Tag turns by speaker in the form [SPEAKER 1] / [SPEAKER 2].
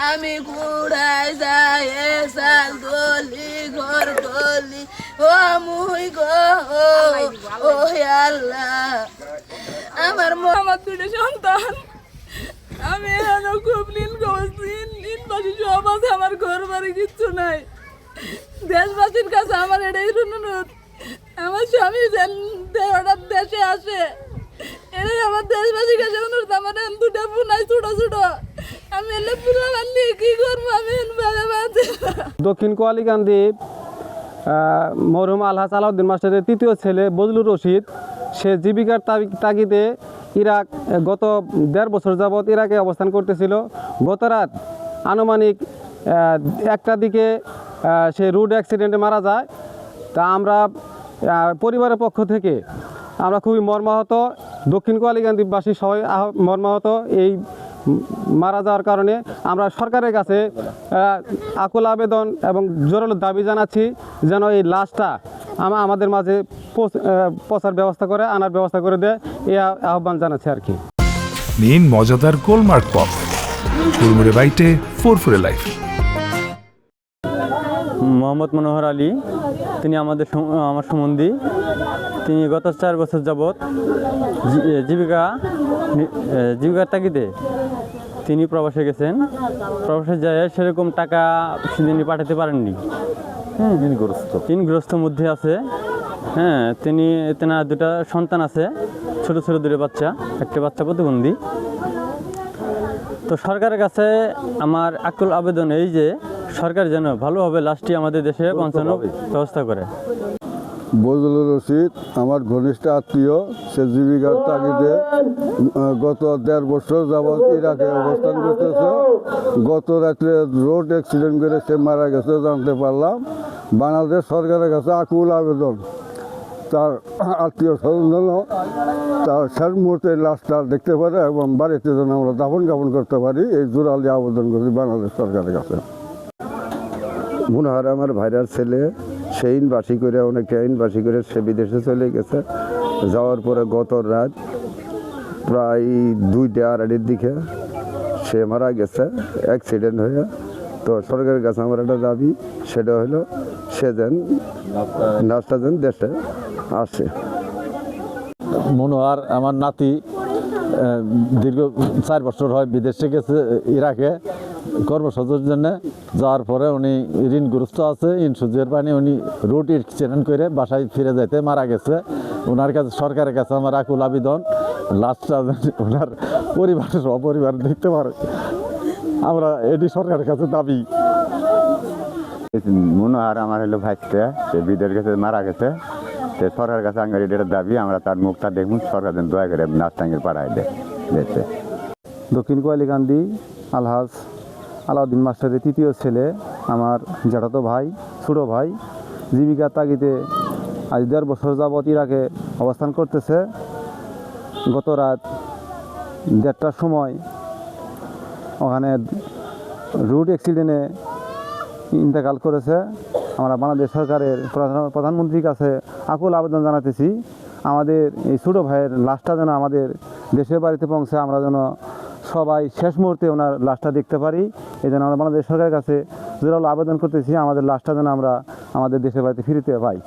[SPEAKER 1] আমি কুড়াই যাই সাল গলি ঘর গলি ও মুই গো ও আল্লাহ আমার দুটো সন্তান আমি এখনো খুব নীলবাসী সব আছে আমার ঘর বাড়ি কিচ্ছু নাই দেশবাসীর কাছে আমার এটাই অনুরোধ আমার স্বামী হঠাৎ দেশে আসে এটাই আমার দেশবাসীর কাছে অনুরোধ আমার দুটো বোনাই ছোট ছোট আমি এলে পুরো বানিয়ে কি করবো আমি
[SPEAKER 2] দক্ষিণ কোয়ালিকান্দি মরহুম আলহাজ আলাউদ্দিন মাস্টারের তৃতীয় ছেলে বজলুর রশিদ সে জীবিকার তাগিদে ইরাক গত ১.৫ বছর যাবৎ ইরাকে অবস্থান করতেছিল। গত রাত আনুমানিক ১টার দিকে সে রোড অ্যাক্সিডেন্টে মারা যায়। তা আমরা পরিবারের পক্ষ থেকে আমরা খুবই মর্মাহত, দক্ষিণ কোয়ালিকান্দিবাসী সবাই মর্মাহত এই মারা যাওয়ার কারণে। আমরা সরকারের কাছে আকুল আবেদন এবং জোরালো দাবি জানাচ্ছি যেন এই লাশটা আমাদের মাঝে পৌঁছার ব্যবস্থা করে আনার ব্যবস্থা করে দেয়, এই আহ্বান জানাচ্ছি আর কি।
[SPEAKER 3] নিন মজাদার গোলমার্ক পপ, কুরমুরে বাইটে ফুরফুরে লাইফ।
[SPEAKER 4] মোহাম্মদ মনোহর আলী, তিনি আমার সম্বন্ধী। তিনি গত 4 বছর যাবৎ জীবিকার তাগিদে তিনি প্রবাসে গেছেন। প্রবাসে যায় সেরকম টাকা তিনি পাঠাতে পারেননি। ঋণগ্রস্ত মধ্যে আছে। হ্যাঁ, তেনার 2টা সন্তান আছে, ছোট ছোট 2 বাচ্চা, একটা বাচ্চা প্রতিবন্ধী। তো সরকারের কাছে আমার আকুল আবেদন এই যে সরকার যেন ভালোভাবে লাশটি আমাদের দেশে পৌঁছানোর ব্যবস্থা করে।
[SPEAKER 5] বজলুর রশিদ আমার ঘনিষ্ঠ আত্মীয়। সে জীবিকার তাগিদে গত 1.5 বছর যাবৎ ইরাকে অবস্থান করতেছে। গত রাত্রে রোড অ্যাক্সিডেন্ট করে সে মারা গেছে জানতে পারলাম। বাংলাদেশ সরকারের কাছে আকুল আবেদন তার আত্মীয় স্বজন যেন তার শেষ মুহূর্তে লাশটা দেখতে পারে এবং বাড়িতে যেন আমরা দাফন কাফন করতে পারি, এই জোরালি আবেদন করছি বাংলাদেশ সরকারের কাছে।
[SPEAKER 6] মনোহর আমার ভাইরার ছেলে, সে ইনবাসী করে অনেকটা ইনবাসী করে সে বিদেশে চলে গেছে। যাওয়ার পরে গত রাত প্রায় 2টা-2:30 দিকে সে মারা গেছে অ্যাক্সিডেন্ট হয়ে। তো সরকারের কাছে আমার একটা দাবি, সেটা হলো সে যেন লাশটা যেন দেশে আসে।
[SPEAKER 7] মনোহর আমার নাতি, দীর্ঘ 4 বছর হয় বিদেশে গেছে ইরাকে কর্মসূচির জন্য। যাওয়ার পরে উনি ঋণগ্রস্ত আছে, সুদের পানি উনি রোড অ্যাক্সিডেন্ট করে বাসায় ফিরে যেতে মারা গেছে। ওনার কাছে সরকারের কাছে আমার আকুল আবেদন, লাশটা ওনার পরিবারের সপরিবার দেখতে পারে, আমরা এটি সরকারের কাছে দাবি।
[SPEAKER 6] মনোহর আমার হলো ভাইতে, সে বিদেশ গেছে মারা গেছে। সে সরকারের কাছে আমার এটার দাবি, আমরা তার মুখটা দেখুন, সরকার যেন দয়া করে নাস্তাঙ্গের পাঠায় দেয়।
[SPEAKER 2] দক্ষিণ কোয়ালিকান্দি আলহাজ আলাউদ্দিন মাস্টারের তৃতীয় ছেলে, আমার জ্যাঠাতো ভাই, ছোটো ভাই, জীবিকার তাগিদে আজ 1.5 বছর যাবৎ ইরাকে অবস্থান করতেছে। গত রাত 1:30টার সময় ওখানে রোড অ্যাক্সিডেন্টে ইন্তেকাল করেছে। আমরা বাংলাদেশ সরকারের প্রধানমন্ত্রীর কাছে আকুল আবেদন জানাতেছি, আমাদের এই ছোটো ভাইয়ের লাশটা যেন আমাদের দেশের বাড়িতে পৌঁছে আমরা যেন সবাই শেষ মুহূর্তে ওনার লাশটা দেখতে পারি। এই জন্য আমরা বাংলাদেশ সরকারের কাছে জোরালো আবেদন করতেছি, আমাদের লাশটা যেন আমরা আমাদের দেশের বাড়িতে ফিরতে পাই।